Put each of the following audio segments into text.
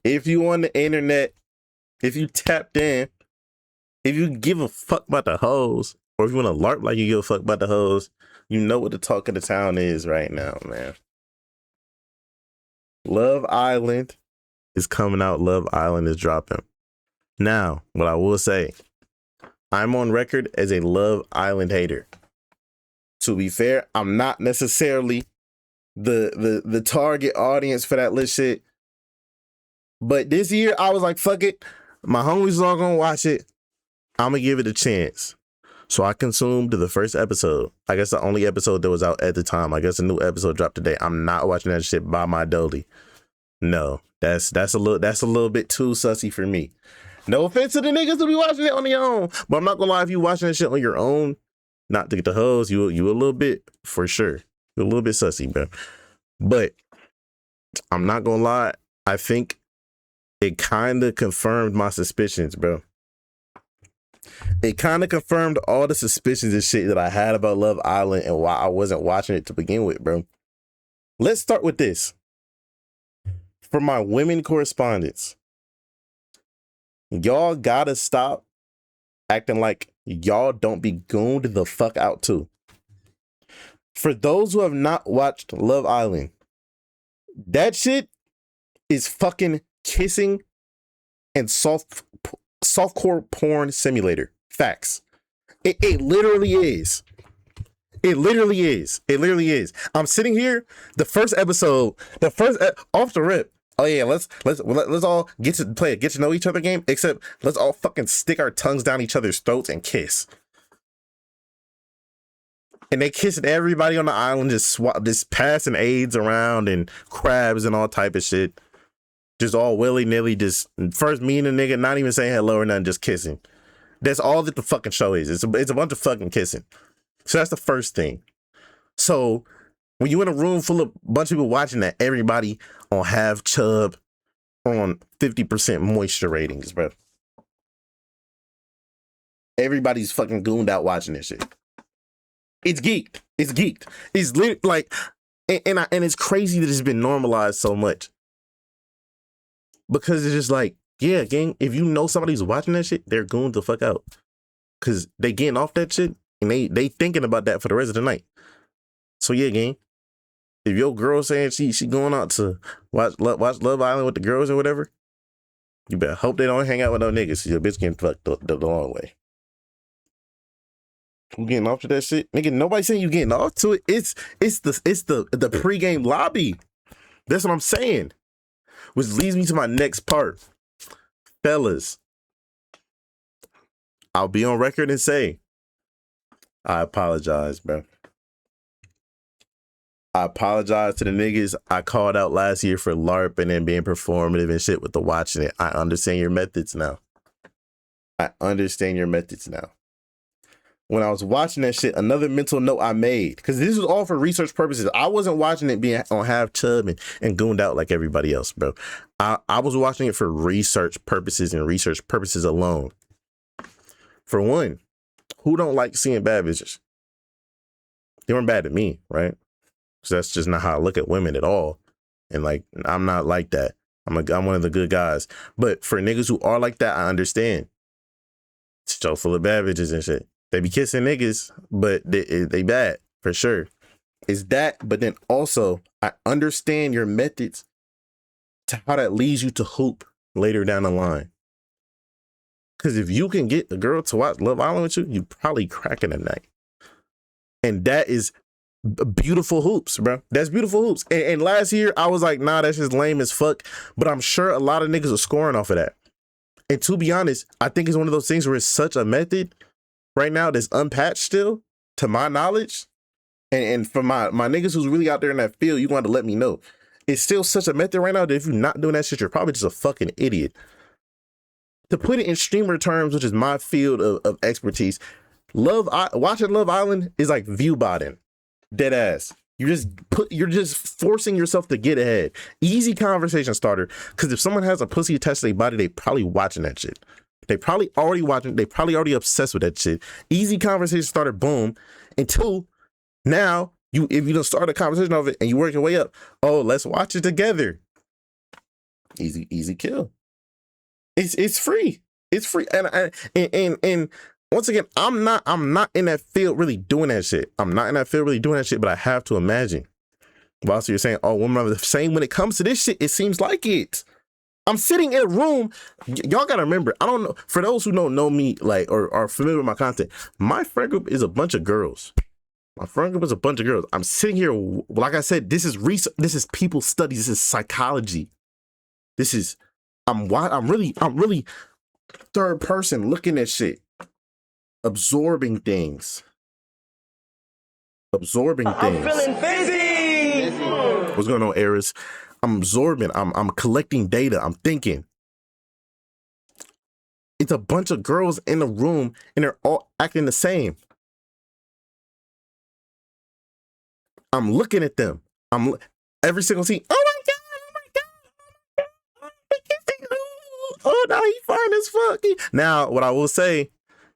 If you on the internet, if you tapped in, if you give a fuck about the hoes, or if you want to LARP like you give a fuck about the hoes, you know what the talk of the town is right now, man. Love Island is coming out. Love Island is dropping. Now, what I will say, I'm on record as a Love Island hater. To be fair, I'm not necessarily the target audience for that little shit. But this year, I was like, fuck it. My homies are all gonna watch it. I'm gonna give it a chance. So I consumed the first episode. I guess the only episode that was out at the time. I guess a new episode dropped today. I'm not watching that shit by my dolly. No, that's a little bit too sussy for me. No offense to the niggas to be watching it on their own, but I'm not gonna lie, if you watching that shit on your own, not to get the hoes, you a little bit, for sure. You're a little bit sussy, bro. But I'm not gonna lie, I think it kind of confirmed my suspicions, bro. It kind of confirmed all the suspicions and shit that I had about Love Island and why I wasn't watching it to begin with, bro. Let's start with this. For my women correspondents, y'all gotta stop acting like y'all don't be gooned the fuck out too. For those who have not watched Love Island, that is fucking kissing and softcore porn simulator. Facts. It literally is. It literally is. It literally is. I'm sitting here. The first episode, off the rip. Oh yeah, let's all get to know each other game. Except let's all fucking stick our tongues down each other's throats and kiss. And they kissing everybody on the island, just passing AIDS around and crabs and all type of shit. Just all willy-nilly, just first meeting a nigga, not even saying hello or nothing, just kissing. That's all that the fucking show is. It's a bunch of fucking kissing. So that's the first thing. So when you in a room full of a bunch of people watching that, everybody on half chub or on 50% moisture ratings, bro. Everybody's fucking gooned out watching this shit. It's geeked. It's geeked. It's lit, like, and it's crazy that it's been normalized so much. Because it's just like, yeah, gang, if you know somebody's watching that shit, they're gooned the fuck out. Because they getting off that shit, and they thinking about that for the rest of the night. So yeah, gang, if your girl saying she going out to watch Love Island with the girls or whatever, you better hope they don't hang out with no niggas, so your bitch getting fucked the long way. Who getting off to that shit? Nigga, nobody saying you getting off to it. It's the pregame lobby. That's what I'm saying. Which leads me to my next part. Fellas, I'll be on record and say, I apologize, bro. I apologize to the niggas I called out last year for LARPing and being performative and shit with the watching it. I understand your methods now. When I was watching that shit, another mental note I made, because this was all for research purposes. I wasn't watching it being on half chub and gooned out like everybody else, bro. I was watching it for research purposes and research purposes alone. For one, who don't like seeing bad bitches? They weren't bad to me, right? So that's just not how I look at women at all. And like, I'm not like that. I'm one of the good guys. But for niggas who are like that, I understand. It's so full of bad bitches and shit. They be kissing niggas, but they bad, for sure. It's that, but then also, I understand your methods to how that leads you to hoop later down the line. Because if you can get a girl to watch Love Island with you, you probably cracking a night. And that is beautiful hoops, bro. That's beautiful hoops. And last year, I was like, nah, that's just lame as fuck. But I'm sure a lot of niggas are scoring off of that. And to be honest, I think it's one of those things where it's such a method right now that's unpatched still, to my knowledge. And for my niggas who's really out there in that field, you want to let me know. It's still such a method right now that if you're not doing that shit, you're probably just a fucking idiot. To put it in streamer terms, which is my field of expertise, watching Love Island is like view botting. Dead ass. You're just forcing yourself to get ahead. Easy conversation starter. Because if someone has a pussy attached to their body, they probably watching that shit. They probably already watching. They probably already obsessed with that shit. Easy conversation starter. Boom. And two, now if you don't start a conversation of it and you work your way up, oh, let's watch it together. Easy kill. It's free. It's free. And once again, I'm not in that field really doing that shit. I'm not in that field really doing that shit, but I have to imagine. While you're saying, oh, women are the same when it comes to this shit, it seems like it. I'm sitting in a room. Y'all gotta remember, I don't know, for those who don't know me, like, or are familiar with my content, my friend group is a bunch of girls. My friend group is a bunch of girls. I'm sitting here, like I said, this is research, this is people studies, this is psychology. This is, I'm really third person looking at shit, absorbing things. I'm feeling busy. What's going on, Eris? I'm absorbing. I'm collecting data. I'm thinking. It's a bunch of girls in the room, and they're all acting the same. I'm looking at them. Every single scene. Oh my god! Oh, now he fine as fuck. Now, what I will say,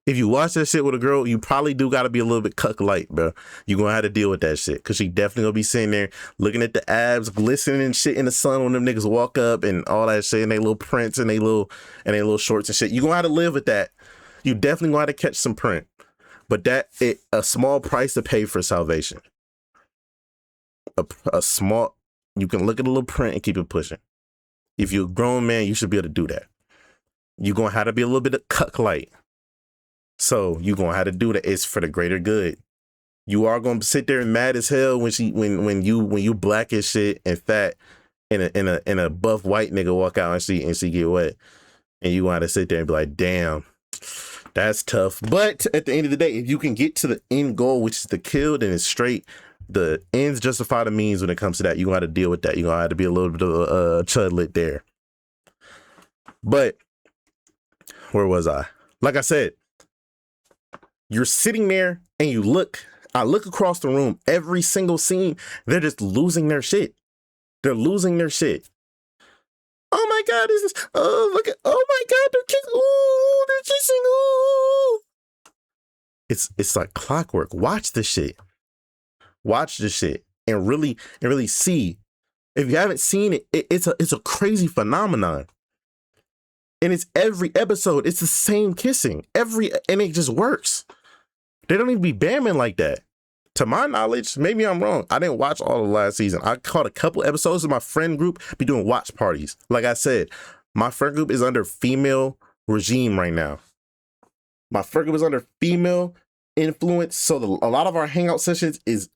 if you watch that shit with a girl, you probably do got to be a little bit cuck light, bro. You're going to have to deal with that shit. Because she definitely going to be sitting there looking at the abs, glistening and shit in the sun when them niggas walk up and all that shit, and they little prints and they little shorts and shit. You're going to have to live with that. You definitely going to have to catch some print. But a small price to pay for salvation. A small, you can look at a little print and keep it pushing. If you're a grown man, you should be able to do that. You're going to have to be a little bit of cuck light. So you're gonna have to do that. It's for the greater good. You are gonna sit there and mad as hell when you black as shit and fat and a buff white nigga walk out and she get wet, and you want to sit there and be like, damn, that's tough. But at the end of the day, if you can get to the end goal, which is the kill, then it's straight. The ends justify the means when it comes to that. You're gonna have to deal with that. You're gonna have to be a little bit of chudlet there. But where was I? Like I said. You're sitting there and I look across the room, every single scene, they're just losing their shit. They're losing their shit. Oh my God, oh my God, they're kissing, ooh. It's like clockwork. Watch this shit. Watch this shit and really see. If you haven't seen it, it's a crazy phenomenon. And it's every episode, it's the same kissing. And it just works. They don't even be bamming like that. To my knowledge, maybe I'm wrong. I didn't watch all of last season. I caught a couple episodes of my friend group be doing watch parties. Like I said, my friend group is under female regime right now. My friend group is under female influence. So a lot of our hangout sessions is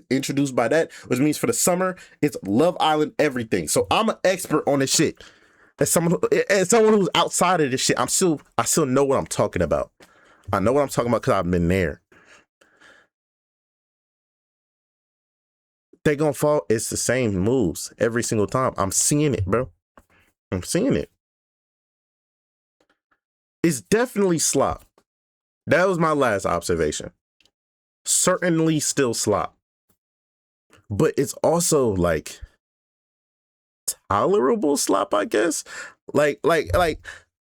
introduced by that, which means for the summer, it's Love Island everything. So I'm an expert on this shit. As someone who's outside of this shit, I still know what I'm talking about. I know what I'm talking about because I've been there. They gonna fall. It's the same moves every single time. I'm seeing it, bro. I'm seeing it. It's definitely slop. That was my last observation. Certainly still slop. But it's also like tolerable slop, I guess. Like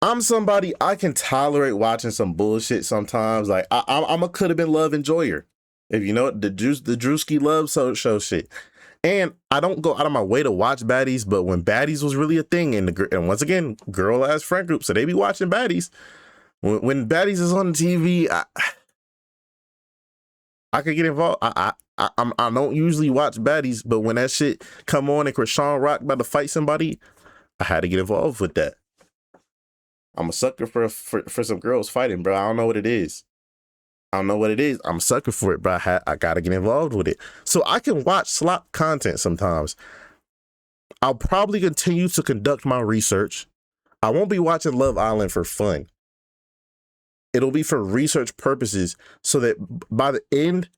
I'm somebody, I can tolerate watching some bullshit sometimes. Like I'm a could have been love enjoyer. If you know the Drewski love show shit. And I don't go out of my way to watch baddies, but when baddies was really a thing, and once again, girl ass friend group, so they be watching baddies. When baddies is on the TV, I could get involved. I don't usually watch baddies, but when that shit come on and Krishan Rock about to fight somebody, I had to get involved with that. I'm a sucker for some girls fighting, bro. I don't know what it is. I'm a sucker for it, but I gotta get involved with it. So I can watch slop content sometimes. I'll probably continue to conduct my research. I won't be watching Love Island for fun. It'll be for research purposes, so that by the end,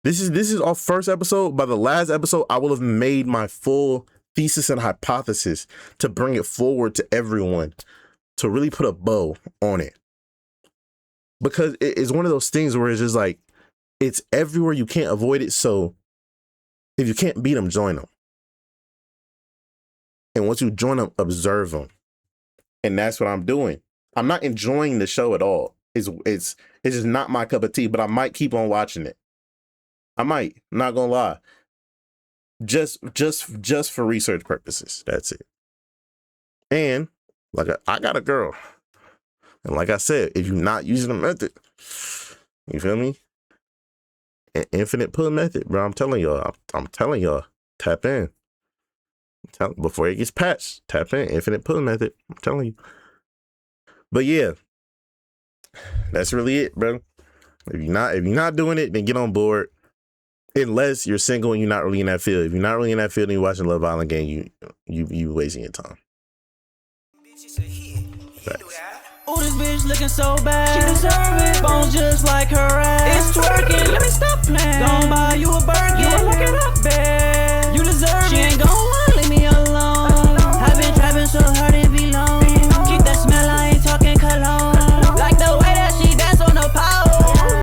this is our first episode. By the last episode, I will have made my full thesis and hypothesis to bring it forward to everyone, to really put a bow on it. Because it's one of those things where it's just like, it's everywhere, you can't avoid it. So if you can't beat them, join them. And once you join them, observe them. And that's what I'm doing. I'm not enjoying the show at all. It's just not my cup of tea, but I might keep on watching it. I might, not gonna lie. Just for research purposes. That's it. And like I got a girl. And like I said, if you're not using the method, you feel me? Infinite pull method, bro. I'm telling y'all. I'm telling y'all. Tap in. Before it gets patched, tap in. Infinite pull method. I'm telling you. But yeah, that's really it, bro. If you're not doing it, then get on board. Unless you're single and you're not really in that field. If you're not really in that field and you're watching Love Island game, you wasting your time. Facts. Oh, this bitch looking so bad. She deserve it. Bones just like her ass. It's twerking. Let me stop playing.